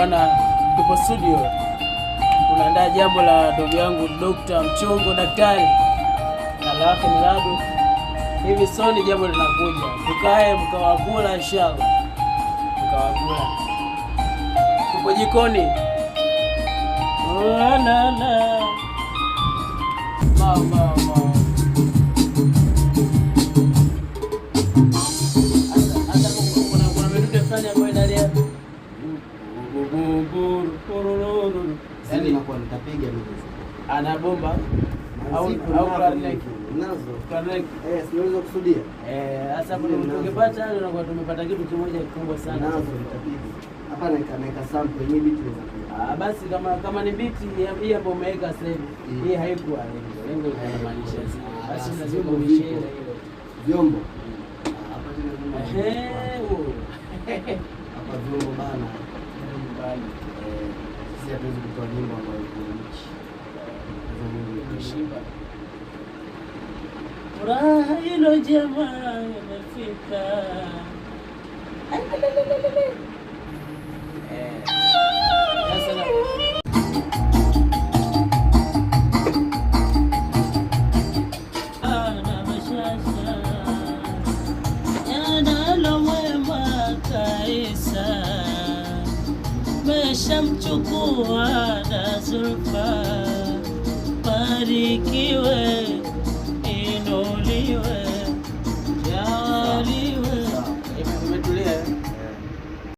bwana, tupo studio tunaandaa jambo la ndugu yangu Dr. Mchongo daktari na lake Miladu. Hivi soni jambo linakuja, tukae mkawakula inshallah, mkawakula. Tupo jikoni. La la la. Mama. Kuna medude fulani ambayo inalia. Yaani nakuwa nitapiga mimi. Ana bomba au karnek. Nazo. Karnek. Siwezi kusudia. Sasa hapo tukipata unakuwa tumepata kitu kimoja kikubwa sana. Nazo nitapiga. Hapa naika sample yenyewe biti inaweza. Basi kama ni biti hii ambayo umeweka sasa hivi. Hii haikuwa lengo linamaanisha hivi. Basi lazima uishie ile vyombo. Hapa vyombo bana. Sisi hatuwezi kutoa nyimbo ambayo iko nchi. Kushiba. Furaha hilo jamaa imefika. Meshamchukua na Zulfa, barikiwe inuliwe.